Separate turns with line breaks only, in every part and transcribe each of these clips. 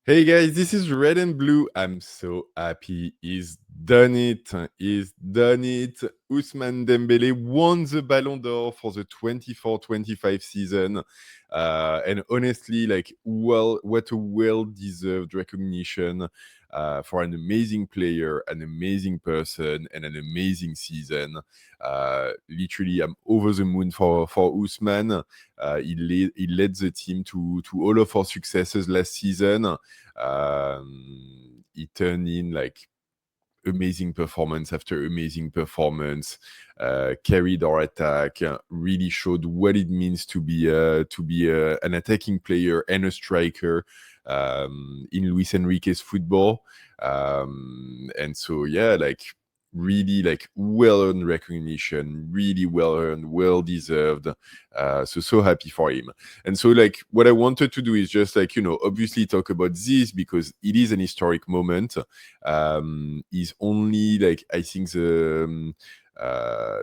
Hey guys, this is Red and Blue. I'm so happy he's done it. He's done it. Ousmane Dembele won the Ballon d'Or for the 24-25 season. And honestly, what a well-deserved recognition for an amazing player, an amazing person, and an amazing season. Literally, I'm over the moon for Ousmane. He led the team to all of our successes last season. He turned in like amazing performance after amazing performance, carried our attack, really showed what it means to be an attacking player and a striker in Luis Enrique's football. And so yeah, like really like well-earned recognition, really well-earned, well-deserved. So happy for him. And so like what I wanted to do is just like, obviously talk about this because it is an historic moment. He's only like I think the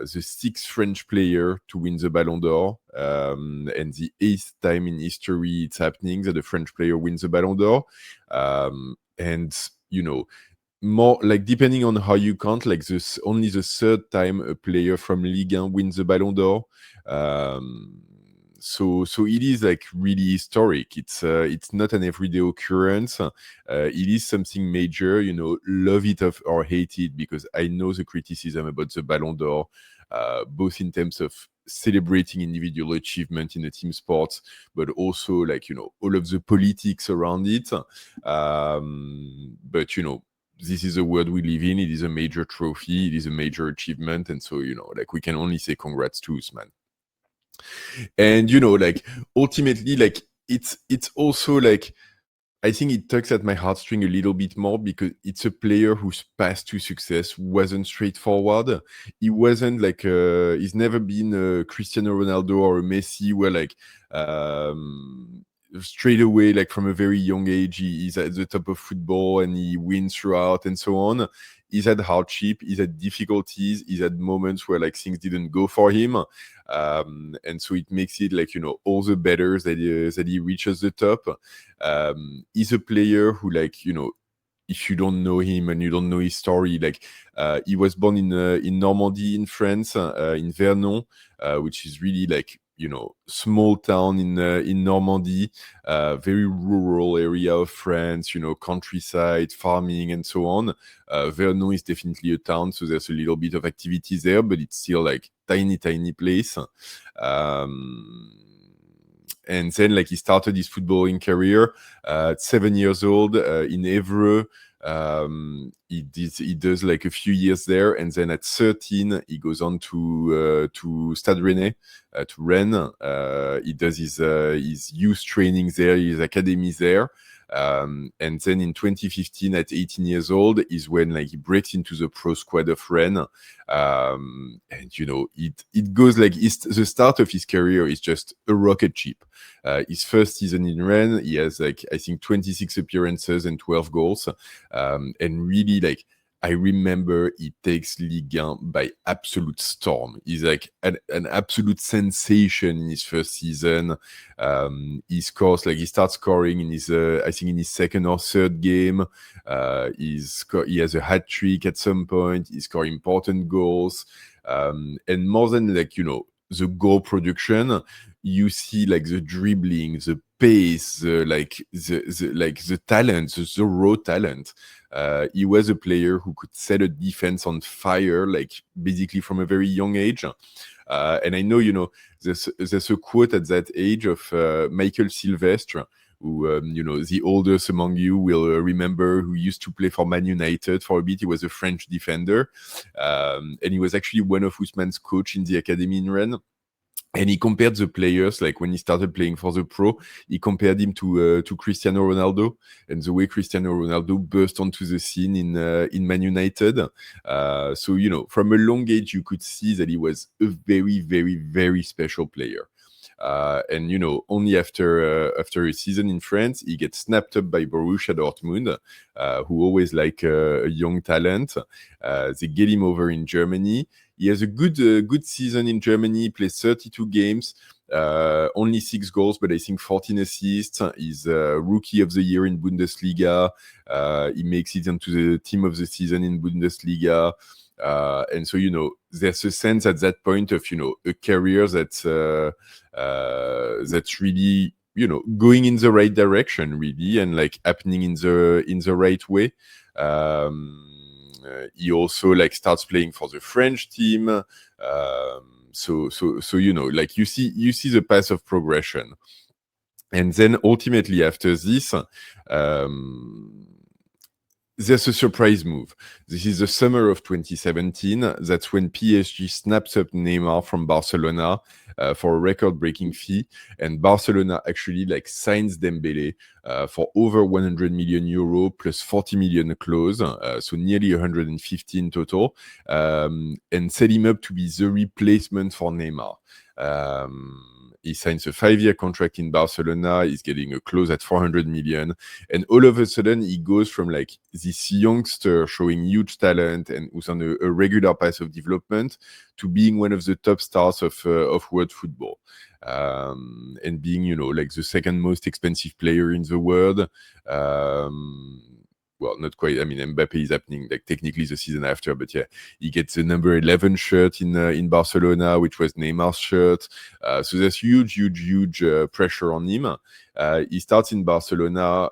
sixth French player to win the Ballon d'Or, and the eighth time in history it's happening that a French player wins the Ballon d'Or. And more like depending on how you count, like this only the third time a player from Ligue 1 wins the Ballon d'Or. So it is like really historic. It's not an everyday occurrence. It is something major. Love it or hate it, because I know the criticism about the Ballon d'Or, both in terms of celebrating individual achievement in a team sport, but also like all of the politics around it. But this is a world we live in. It is a major trophy. It is a major achievement, and so like we can only say congrats to Usman. And like ultimately, like it's also like I think it tugs at my heartstring a little bit more because it's a player whose path to success wasn't straightforward. He wasn't like he's never been a Cristiano Ronaldo or a Messi where like straight away, like from a very young age, he's at the top of football and he wins throughout and so on. He's had hardship, he's had difficulties, he's had moments where like things didn't go for him. And so it makes it like, all the better that he reaches the top. He's a player who like, if you don't know him and you don't know his story, like he was born in Normandy in France, in Vernon, which is really like small town in Normandy, very rural area of France, countryside, farming, and so on. Vernon is definitely a town, so there's a little bit of activities there, but it's still like tiny place. And then like he started his footballing career at 7 years old in Evreux. He does like a few years there, and then at 13 he goes on to Stade Rennais, to Rennes. He does his youth training there, his academy there. And then in 2015, at 18 years old, is when like he breaks into the pro squad of Rennes. And it goes like the start of his career is just a rocket ship. His first season in Rennes, he has like I think 26 appearances and 12 goals, and really like I remember he takes Ligue 1 by absolute storm. He's like an absolute sensation in his first season. He scores like he starts scoring in his I think in his second or third game. He has a hat trick at some point. He scores important goals, and more than like the goal production, you see like the dribbling, the pace, the talent, the raw talent. He was a player who could set a defense on fire, like basically from a very young age. And I know, there's a quote at that age of Michael Silvestre, who, the oldest among you will remember, who used to play for Man United for a bit. He was a French defender. And he was actually one of Ousmane's coach in the academy in Rennes. And he compared the players, like when he started playing for the pro, he compared him to Cristiano Ronaldo, and the way Cristiano Ronaldo burst onto the scene in Man United. So from a long age, you could see that he was a very, very, very special player. And only after a season in France, he gets snapped up by Borussia Dortmund, who always like a young talent. They get him over in Germany. He has a good season in Germany. He plays 32 games. Only 6 goals, but I think 14 assists. He's rookie of the year in Bundesliga. He makes it into the team of the season in Bundesliga. And so, there's a sense at that point of, a career that's really, going in the right direction, really, and like happening in the right way. He also like starts playing for the French team. So like you see the path of progression. And then ultimately after this, there's a surprise move. This is the summer of 2017. That's when PSG snaps up Neymar from Barcelona for a record-breaking fee, and Barcelona actually like signs Dembele for over 100 million euro plus 40 million clause, so nearly 150 in total, and set him up to be the replacement for Neymar. He signs a 5-year contract in Barcelona. He's getting a clause at 400 million. And all of a sudden, he goes from like this youngster showing huge talent and who's on a regular path of development to being one of the top stars of world football. And being, like the second most expensive player in the world. Well, not quite. I mean, Mbappe is happening like technically the season after, but yeah, he gets the number 11 shirt in Barcelona, which was Neymar's shirt. So there's huge pressure on him. He starts in Barcelona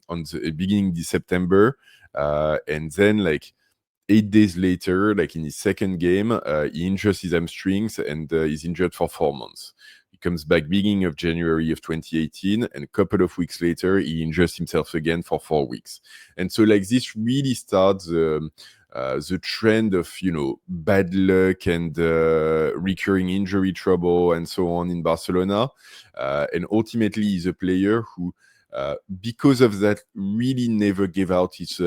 on the beginning of September, and then like 8 days later, like in his second game, he injures his hamstrings and he's injured for 4 months. He comes back beginning of January of 2018, and a couple of weeks later, he injures himself again for 4 weeks. And so like this really starts the trend of, bad luck and recurring injury trouble and so on in Barcelona. And ultimately, he's a player who, because of that, really never gave out his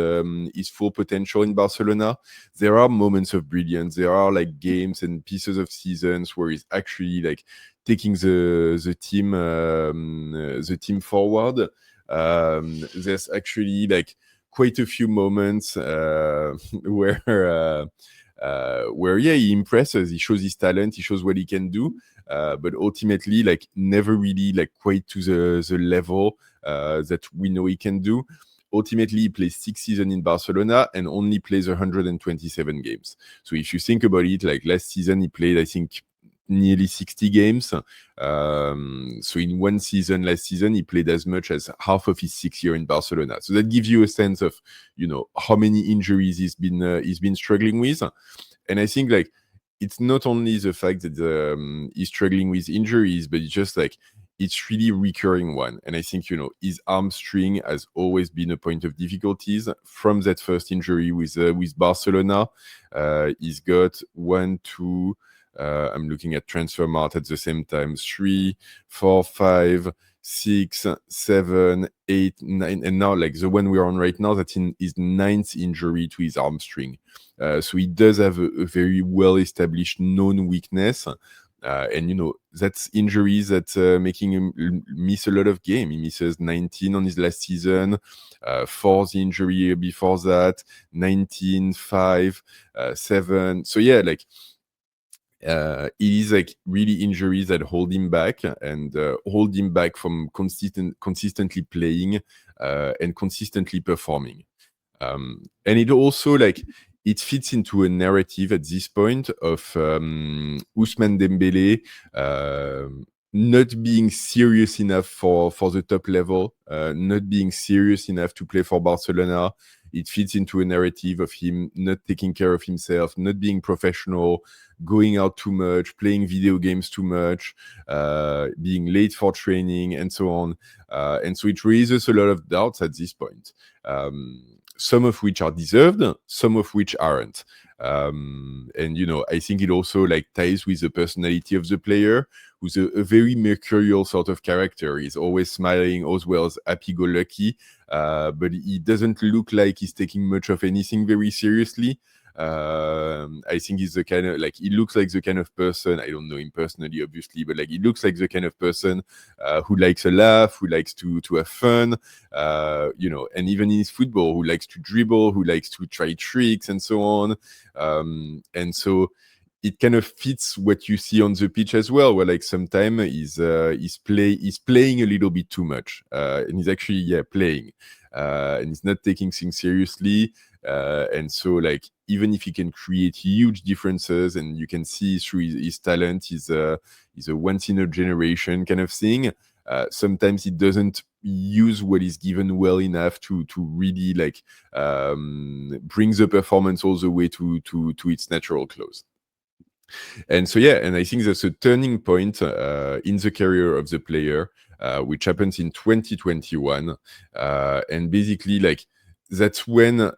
full potential in Barcelona. There are moments of brilliance. There are like games and pieces of seasons where he's actually like taking the team forward. There's actually like quite a few moments where yeah, he impresses. He shows his talent. He shows what he can do. But ultimately, like never really like quite to the level that we know he can do. Ultimately, he plays 6 seasons in Barcelona and only plays 127 games. So if you think about it, like last season, he played, I think, nearly 60 games. So in one season, last season, he played as much as half of his 6 years in Barcelona. So that gives you a sense of, how many injuries he's been struggling with. And I think like it's not only the fact that he's struggling with injuries, but it's just like it's really recurring one. And I think, his hamstring has always been a point of difficulties from that first injury with Barcelona. He's got 1, 2, I'm looking at Transfermarkt at the same time, 3, 4, 5, 6, 7, 8, 9, and now like the one we're on right now, that's in his 9th injury to his hamstring. So he does have a very well-established known weakness. And that's injuries that making him miss a lot of game. He misses 19 on his last season, 4 the injury before that, 19, 5, 7. So yeah, like it is like really injuries that hold him back and hold him back from consistently playing and consistently performing. And it also like it fits into a narrative at this point of Ousmane Dembele not being serious enough for the top level, not being serious enough to play for Barcelona. It fits into a narrative of him not taking care of himself, not being professional, going out too much, playing video games too much, being late for training, and so on. And so it raises a lot of doubts at this point. Some of which are deserved, some of which aren't. And I think it also like ties with the personality of the player, who's a very mercurial sort of character. He's always smiling, as well as happy-go-lucky, but he doesn't look like he's taking much of anything very seriously. I think he's the kind of like he looks like the kind of person, I don't know him personally obviously, but like he looks like the kind of person who likes a laugh, who likes to have fun, and even in his football, who likes to dribble, who likes to try tricks and so on. And so it kind of fits what you see on the pitch as well, where like sometimes he's playing a little bit too much, and he's actually playing, and he's not taking things seriously. And so like even if he can create huge differences, and you can see through his talent, he's a once in a generation kind of thing. Sometimes he doesn't use what is given well enough to really like bring the performance all the way to its natural close. And so and I think that's a turning point in the career of the player, which happens in 2021, and basically like that's when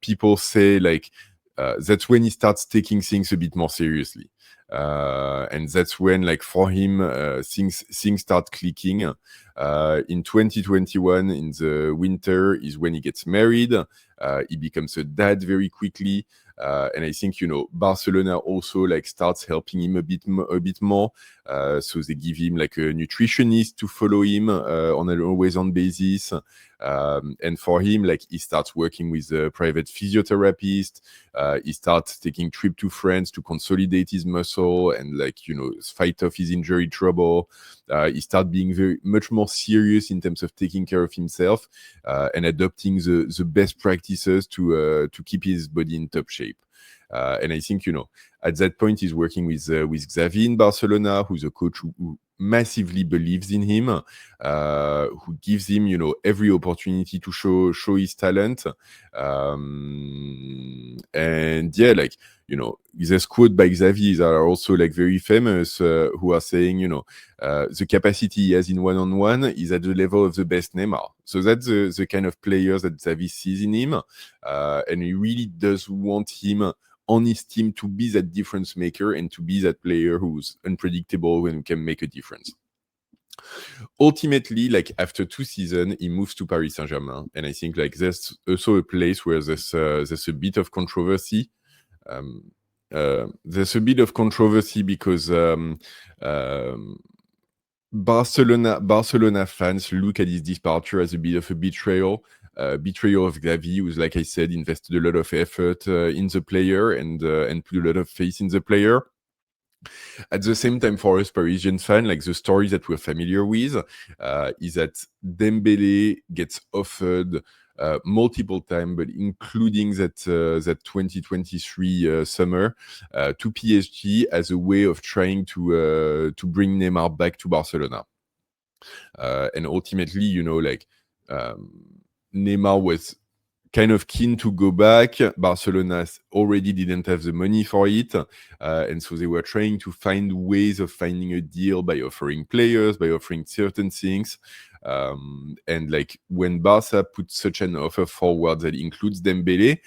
people say like that's when he starts taking things a bit more seriously. And that's when, like, for him, things start clicking. In 2021, in the winter, is when he gets married. He becomes a dad very quickly. And I think, Barcelona also like starts helping him a bit more. So they give him like a nutritionist to follow him on an always-on basis. And for him, like he starts working with a private physiotherapist. He starts taking trip to France to consolidate his muscle and like, fight off his injury trouble. He starts being very much more serious in terms of taking care of himself and adopting the best practices to keep his body in top shape. And I think, at that point, he's working with Xavi in Barcelona, who's a coach who massively believes in him, who gives him, every opportunity to show his talent. And like, there's quote by Xavi that are also like very famous, who are saying, the capacity he has in one-on-one is at the level of the best Neymar. So that's the kind of players that Xavi sees in him. And he really does want him on his team to be that difference maker and to be that player who's unpredictable and can make a difference. Ultimately, like after 2 seasons, he moves to Paris Saint-Germain, and I think like there's also a place where there's a bit of controversy. There's a bit of controversy because Barcelona fans look at his departure as a bit of a betrayal. Betrayal of Xavi, who's, like I said, invested a lot of effort in the player and put a lot of faith in the player. At the same time, for us Parisian fans, like the story that we're familiar with is that Dembele gets offered multiple times, but including that 2023 summer to PSG as a way of trying to bring Neymar back to Barcelona. And ultimately, Neymar was kind of keen to go back. Barcelona already didn't have the money for it. And so they were trying to find ways of finding a deal by offering players, by offering certain things. And like when Barca put such an offer forward that includes Dembele,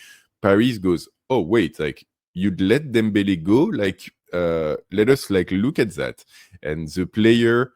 Paris goes, oh, wait, like you'd let Dembele go? Like, let us like look at that. And the player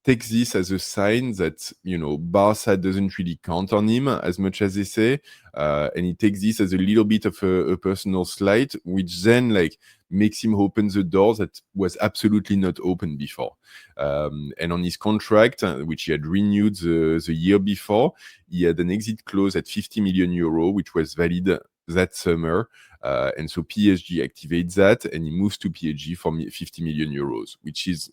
takes this as a sign that, Barca doesn't really count on him as much as they say. And he takes this as a little bit of a personal slight, which then like makes him open the door that was absolutely not open before. And on his contract, which he had renewed the year before, he had an exit clause at 50 million euro, which was valid that summer. And so PSG activates that and he moves to PSG for 50 million euros, which is,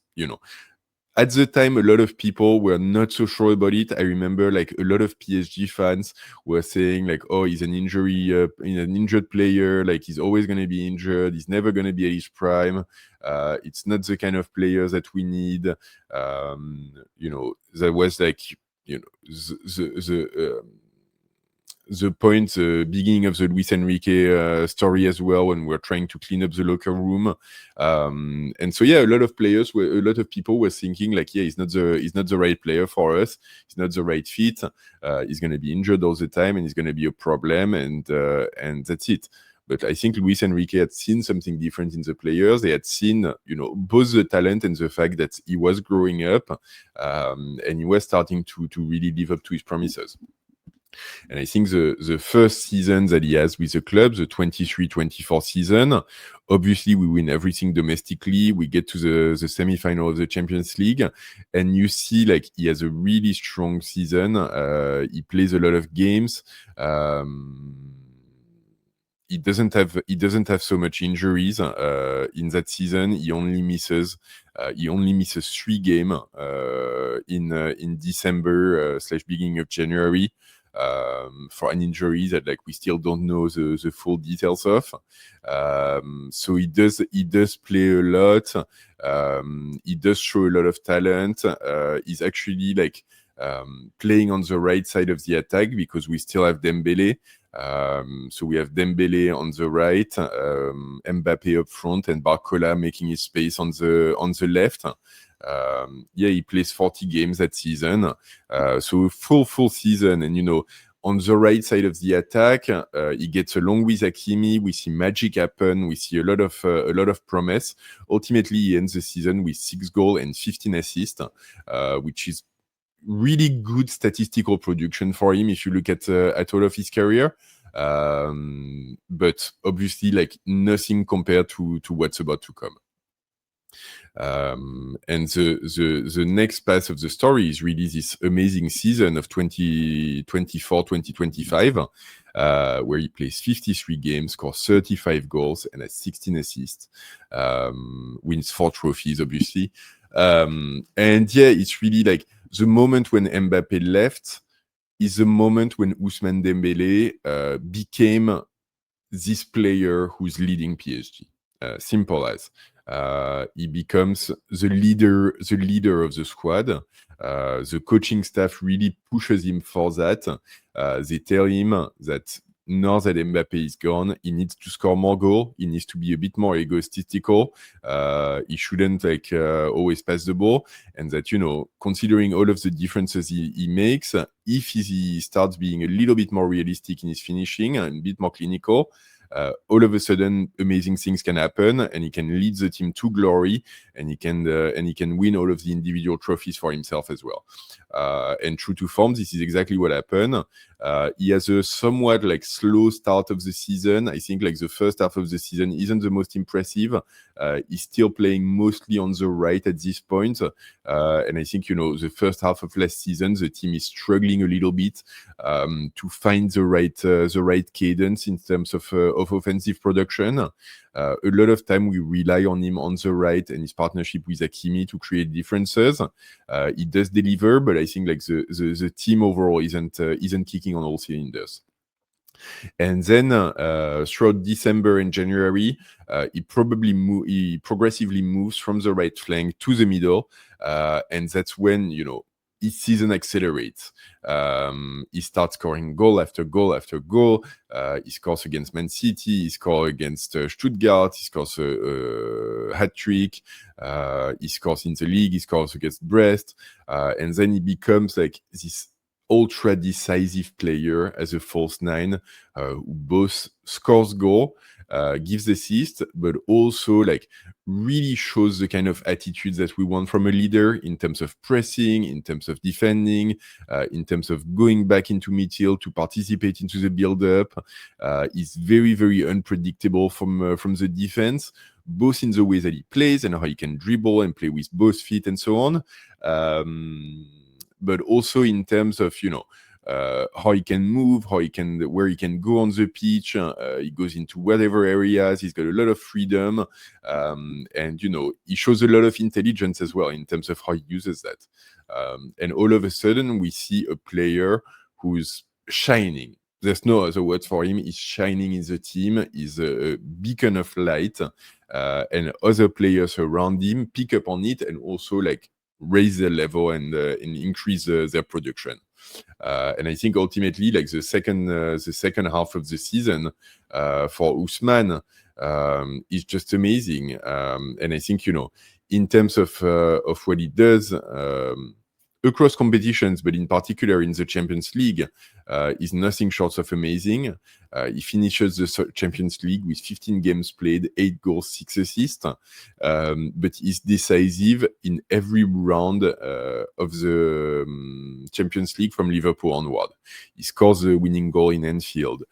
at the time, a lot of people were not so sure about it. I remember like a lot of PSG fans were saying like, oh, he's an injured player. Like he's always going to be injured. He's never going to be at his prime. It's not the kind of players that we need. There was like, the point, the beginning of the Luis Enrique story as well, when we're trying to clean up the locker room. And so, a lot of people were thinking like, he's not the right player for us. He's not the right fit. He's going to be injured all the time and he's going to be a problem. And that's it. But I think Luis Enrique had seen something different in the players. They had seen, both the talent and the fact that he was growing up and he was starting to really live up to his promises. And I think the first season that he has with the club, the 23-24 season, obviously we win everything domestically. We get to the semi-final of the Champions League, and you see like he has a really strong season. He plays a lot of games. he doesn't have so much injuries in that season. He only misses 3 games in December / beginning of January for an injury that we still don't know the full details of. So he does play a lot. He does show a lot of talent. He's actually playing on the right side of the attack because we still have Dembele. So we have Dembele on the right, Mbappe up front, and Barcola making his space on the left. He plays 40 games that season, so full season. And on the right side of the attack, he gets along with Hakimi. We see magic happen. We see a lot of promise. Ultimately, he ends the season with 6 goals and 15 assists, which is really good statistical production for him if you look at all of his career. But obviously, nothing compared to what's about to come. And the next path of the story is really this amazing season of 2024-2025, where he plays 53 games, scores 35 goals, and has 16 assists. Wins 4 trophies, obviously. It's really the moment when Mbappe left is the moment when Ousmane Dembele became this player who's leading PSG. Simple as. He becomes the leader of the squad. The coaching staff really pushes him for that. They tell him that now that Mbappe is gone, he needs to score more goals. He needs to be a bit more egotistical. He shouldn't always pass the ball. And that, considering all of the differences he makes, if he starts being a little bit more realistic in his finishing and a bit more clinical, all of a sudden amazing things can happen, and he can lead the team to glory, and he can win all of the individual trophies for himself as well. And true to form, this is exactly what happened. He has a somewhat slow start of the season. I think the first half of the season isn't the most impressive. He's still playing mostly on the right at this point. And I think, the first half of last season, the team is struggling a little bit to find the right cadence in terms of offensive production. A lot of time we rely on him on the right and his partnership with Hakimi to create differences. He does deliver, but I think the team overall isn't kicking on all cylinders. And then throughout December and January, he progressively moves from the right flank to the middle, and that's when his season accelerates. He starts scoring goal after goal after goal. He scores against Man City. He scores against Stuttgart. He scores a hat-trick. He scores in the league. He scores against Brest. And then he becomes this ultra decisive player as a false 9 who both scores goal, gives assist, but also really shows the kind of attitude that we want from a leader in terms of pressing, in terms of defending, in terms of going back into midfield to participate into the build-up. He's very, very unpredictable from the defense, both in the way that he plays and how he can dribble and play with both feet and so on. But also in terms of, how he can move, where he can go on the pitch. He goes into whatever areas. He's got a lot of freedom. And, he shows a lot of intelligence as well in terms of how he uses that. And all of a sudden, we see a player who's shining. There's no other word for him. He's shining in the team. He's a beacon of light. And other players around him pick up on it and also raise their level and increase their production. And I think ultimately, the second half of the season for Ousmane is just amazing. And I think in terms of what he does across competitions, but in particular in the Champions League, is nothing short of amazing. He finishes the Champions League with 15 games played, 8 goals, 6 assists, but he's decisive in every round of the Champions League from Liverpool onward. He scores the winning goal in Anfield.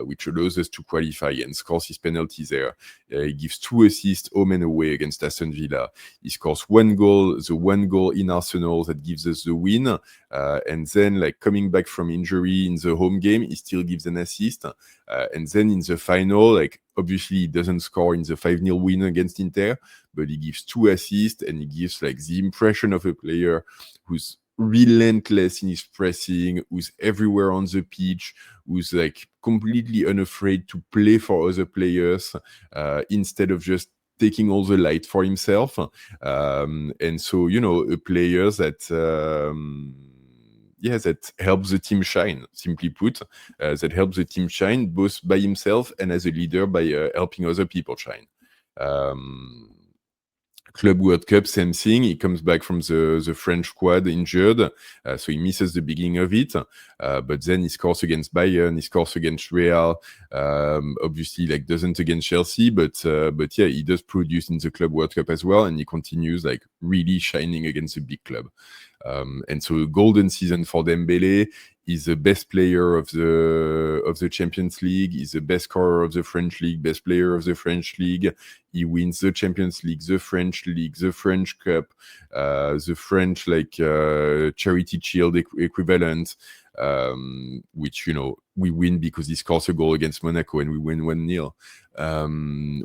which allows us to qualify and scores his penalties there. He gives 2 assists home and away against Aston Villa. He scores 1 goal, the 1 goal in Arsenal that gives us the win. And then, like, coming back from injury in the home game, he still gives an assist. And then in the final, like, obviously he doesn't score in the 5-0 win against Inter, but he gives 2 assists, and he gives, like, the impression of a player who's relentless in his pressing, who's everywhere on the pitch, who's, like, completely unafraid to play for other players, instead of just taking all the light for himself. And so, you know, a player that that helps the team shine, simply put, that helps the team shine both by himself and as a leader by helping other people shine. Club World Cup, same thing. He comes back from the French quad injured, so he misses the beginning of it. But then he scores against Bayern, he scores against Real. Obviously, like, doesn't against Chelsea, but yeah, he does produce in the Club World Cup as well, and he continues, like, really shining against a big club. And so a golden season for Dembele. He's the best player of the Champions League. He's the best scorer of the French League, best player of the French League. He wins the Champions League, the French League, the French Cup, the French, like, Charity Shield equivalent, which, you know, we win because he scores a goal against Monaco and we win 1-0.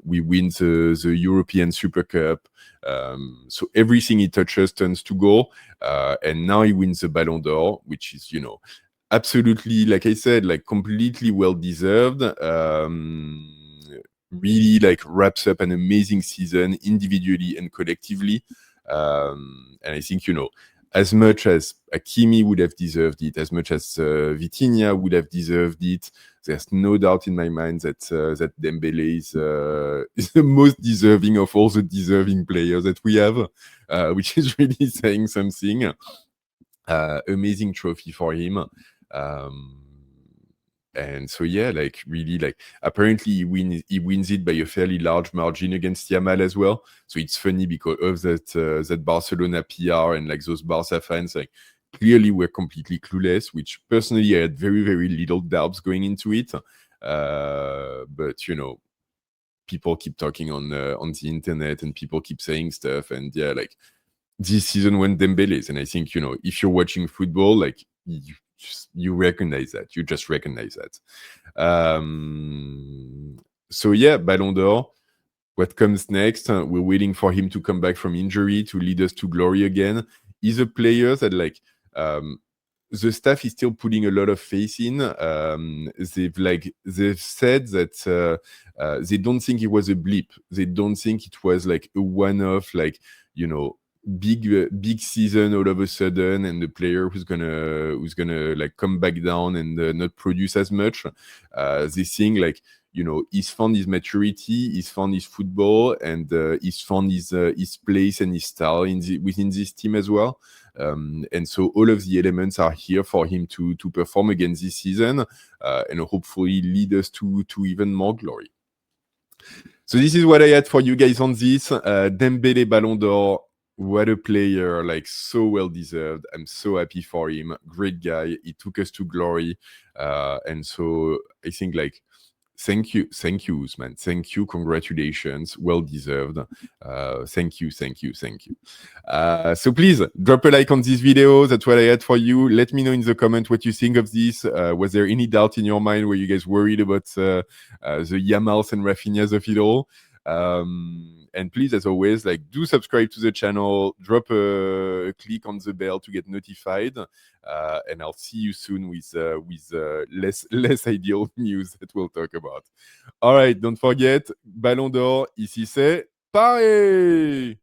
We win the European Super Cup. So everything he touches turns to goal. And now he wins the Ballon d'Or, which is, you know, absolutely, like I said, like, completely well deserved. Really, like, wraps up an amazing season individually and collectively. And I think, you know, as much as Hakimi would have deserved it, as much as Vitinha would have deserved it, there's no doubt in my mind that that Dembele is the most deserving of all the deserving players that we have, which is really saying something. Amazing trophy for him. And so, yeah, like, really, like, apparently he wins it by a fairly large margin against Yamal as well. So it's funny because of that Barcelona PR and, like, those Barca fans, like, clearly were completely clueless, which personally I had very, very little doubts going into it. But, you know, people keep talking on the internet, and people keep saying stuff, and yeah, like, this season went Dembele's, and I think, you know, if you're watching football, like, you recognize that. You just recognize that. So yeah, Ballon d'Or. What comes next? We're waiting for him to come back from injury to lead us to glory again. He's a player that, like, the staff is still putting a lot of faith in. They've said that they don't think it was a blip. They don't think it was, like, a one-off, like, you know, big season all of a sudden, and the player who's gonna like, come back down and not produce as much. They think, like, you know, he's found his maturity, he's found his football, and he's found his place and his style within this team as well. And so all of the elements are here for him to perform again this season, and hopefully lead us to even more glory. So this is what I had for you guys on this. Dembele Ballon d'Or. What a player, like, so well deserved. I'm so happy for him. Great guy. He took us to glory. And so I think, like, thank you, Ousmane. Thank you, congratulations, well deserved. Thank you. So please drop a like on this video. That's what I had for you. Let me know in the comment what you think of this. Was there any doubt in your mind? Were you guys worried about the Yamals and Rafinhas of it all? And please, as always, like, do subscribe to the channel, drop a click on the bell to get notified, and I'll see you soon with less ideal news that we'll talk about. All right, don't forget, Ballon d'Or, ici c'est Paris!